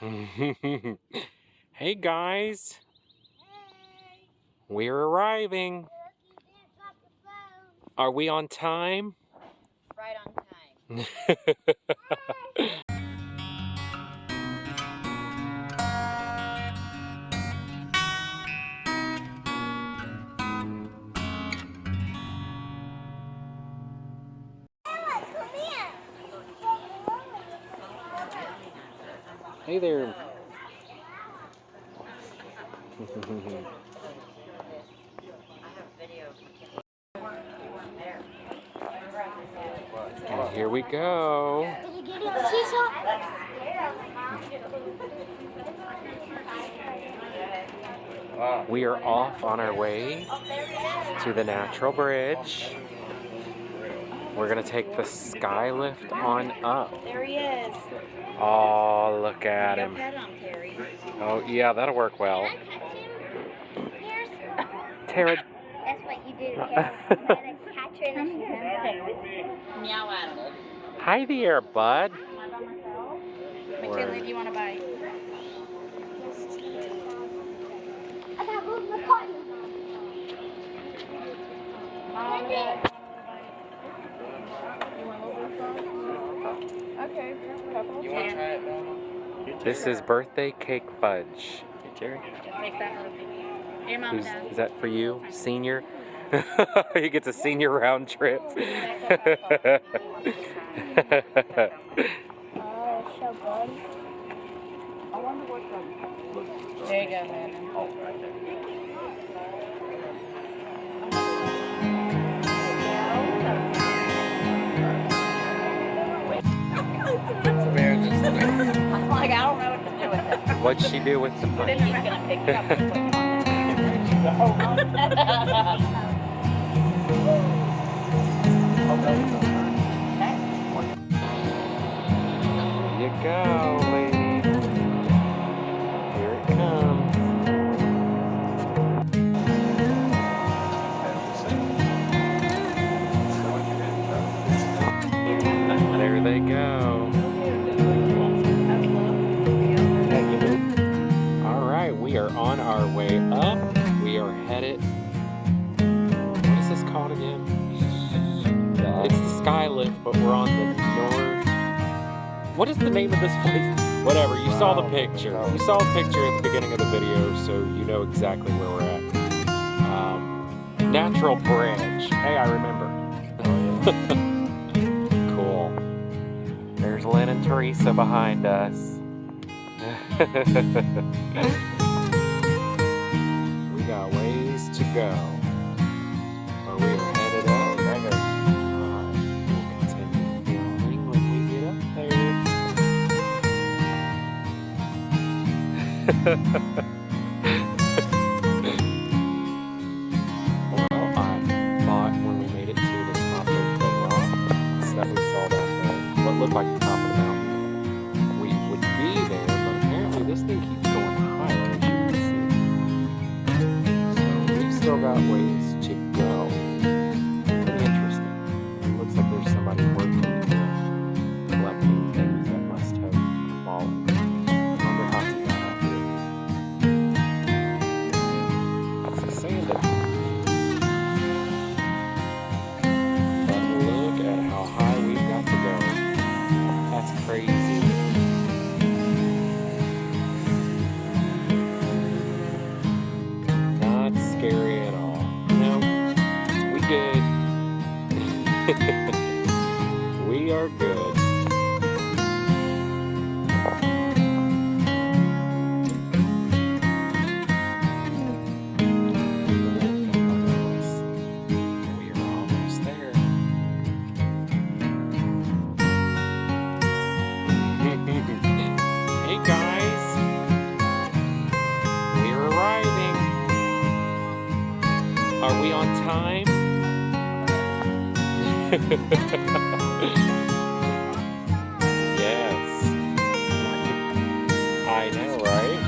Hey guys, Hey. we're arriving. Are we on time? Right on time. Hey there. And here we go. Did you get it on seesaw? We are off on our way to the Natural Bridge. We're gonna take the sky lift on up. There he is. Oh, look at him. Pet him, Terry. Oh, yeah, that'll work well. Tara. That's what you do, Terry. You gotta catch her and Meow at him. Hi there, bud. McKinley, do you want to bite? I got both my party. Okay. You want to try it, Mama? This is birthday cake fudge. Hey, Jerry. Take that little baby. Here, Mom and Dad. Is that for you, senior? He gets a senior round trip. Oh, so good. I wonder what the... There you go, man. Oh, right there. I'm like, I don't know what to do with it. What'd she do with the Then foot? he's gonna pick it up and put it on. Here you go, lady. Here it comes. There they go. All right, we are on our way up. We are headed. What is this called again? It's the sky lift, but we're on the north. What is the name of this place? Whatever, you saw the picture. You saw a picture at the beginning of the video, so you know exactly where we're at. Natural Bridge. Hey, I remember. Cool. There's Lynn and Teresa behind us. We got ways to go. But we are headed up. We'll continue filming when we get up there. Well, I thought when we made it to the top of the rocks that we saw that what looked like the top of the mountain, we would be there, but apparently this thing keeps going higher, as you can see. So we've still got ways to go. Pretty interesting. It looks like there's somebody working here, collecting things that must have fallen. I wonder how he got up here. That's a sand. But look at how high we've got to go. That's crazy. Not scary at all. No, we good. We are good. We are almost there. Hey guys, we're arriving. Are we on time? Yes. I know, right?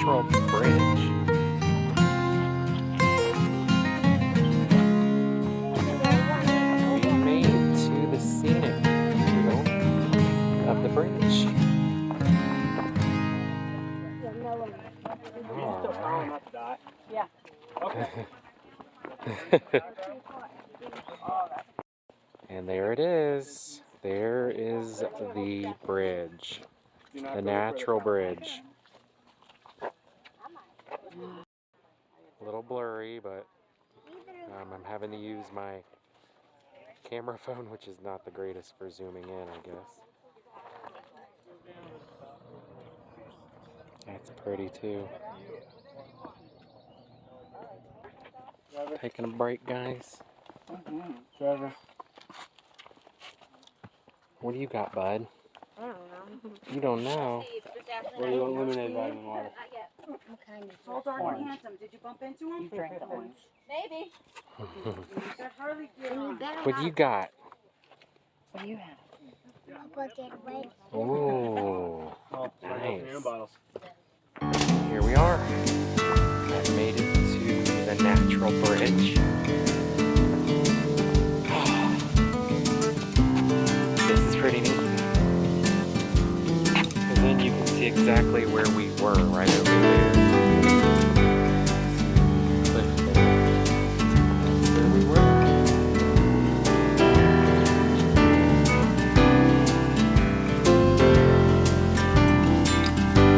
natural bridge. We made it to the scenic view of the bridge. Alright. Yeah. And there it is. There is the bridge. The natural bridge. A little blurry, but I'm having to use my camera phone, which is not the greatest for zooming in, I guess. That's pretty too. Taking a break, guys. Trevor. What do you got, bud? I don't know. You don't know. What do you want? Lemonade, vitamin water. What kind of How dark and handsome? Did you bump into him? You drank the orange. Maybe. That Harley did. What do you got? What do you have? Ooh, Oh, nice. bottles. Here we are. I've made it to the natural bridge. This is pretty neat. And then you can see exactly where we were, right over there. Cliff there. That's where we were.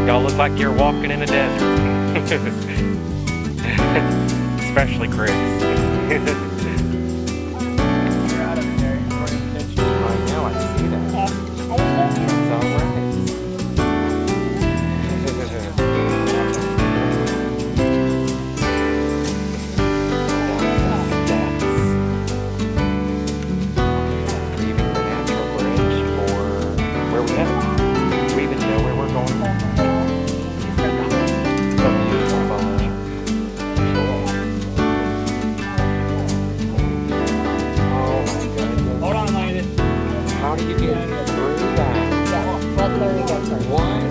Y'all look like you're walking in a desert. Especially Chris. I know, I see that. It's alright. Leaving the natural bridge for where we headed. Do we even know where we're going? Hold on, lady. How do you get through that? Let Larry go first. What?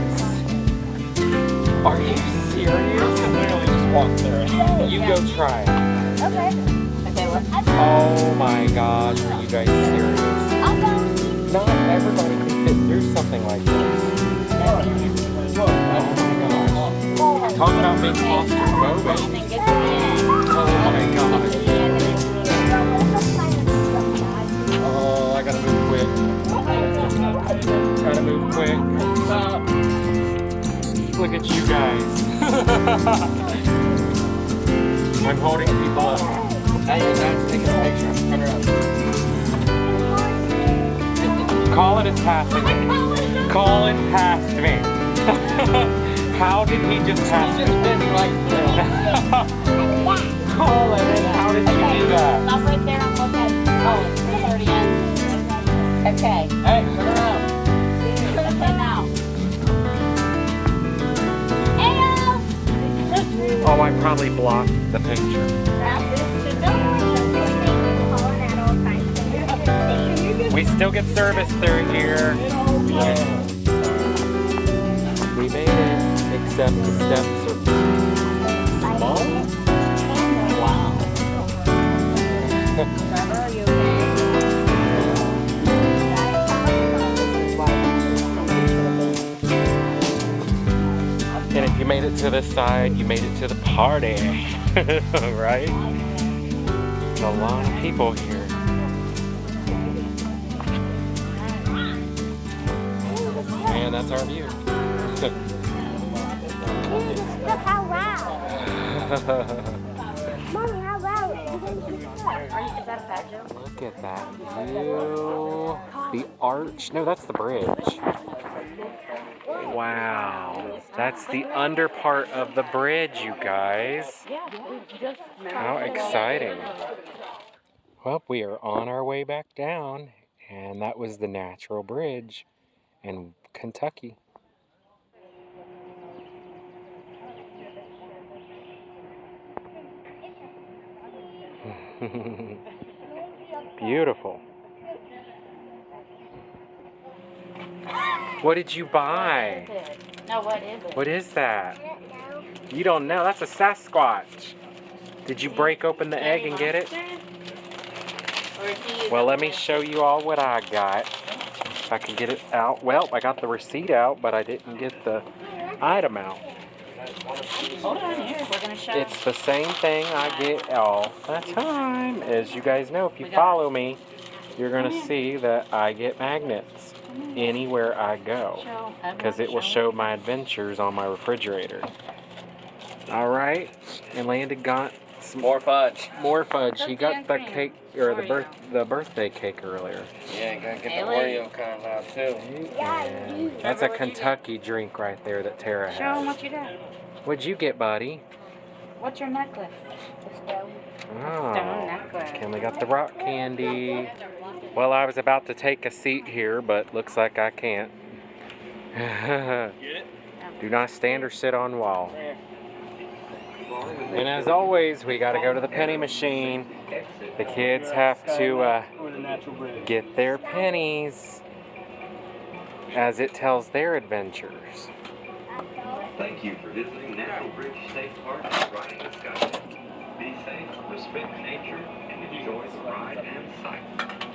Are you serious? Literally just walk through it. You go try it. Okay. Okay, what? Oh my gosh, are you guys serious? I'll go. Not everybody can fit through something like this. Oh my gosh. Talk about being claustrophobic. Oh my gosh. Oh, I gotta move quick. Gotta move quick. Look at you guys. I'm holding people up. Hey, you guys, take a picture. Turn around. Colin is passing me. Colin passed me. How did he just pass me? right through. Colin, how did you do that? Stop right there and look at. Oh, it's already in. Okay. Hey, turn around. Okay, now. Ayo! Oh, I probably blocked the picture. We still get service through here. We made it, except the steps are small. Wow. Trevor, are you okay? And if you made it to this side, you made it to the party. Right? And a lot of people here. And that's our view. Look how loud. Mommy, how loud. Is that a fat joke? Look at that view. The arch. No, that's the bridge. Wow. That's the under part of the bridge, you guys. How exciting. Well, we are on our way back down, and that was the natural bridge in Kentucky. Beautiful. What did you What buy? is it? No, what is it? What is that? I don't know. You don't know. That's a Sasquatch. Did you break open the egg and get it? Or is he Well, let me using show you all what I got. If I can get it out. Well, I got the receipt out, but I didn't get the item out. Hold on here. We're going to show. It's the same thing I get all the time. As you guys know, if you follow me, you're going to see that I get magnets anywhere I go. Because it will show my adventures on my refrigerator. Alright, and Landon got some More fudge. more fudge. He got the Cookie and cake, or Oreo. the birthday cake earlier. Yeah, you gotta get the Haley. Oreo kind out too. And that's a Trevor, what'd you get? Kentucky drink right there that Tara Show him has. what you got. What'd you get, buddy? What's your necklace? The stone. Oh, Stone necklace. and we got the rock candy. Well, I was about to take a seat here, but looks like I can't. Get it? Do not stand or sit on wall. And as always, we got to go to the penny machine. The kids have to get their pennies as it tells their adventures. Thank you for visiting Natural Bridge State Park and riding the Sky. Be safe, respect nature, and enjoy the ride and sight.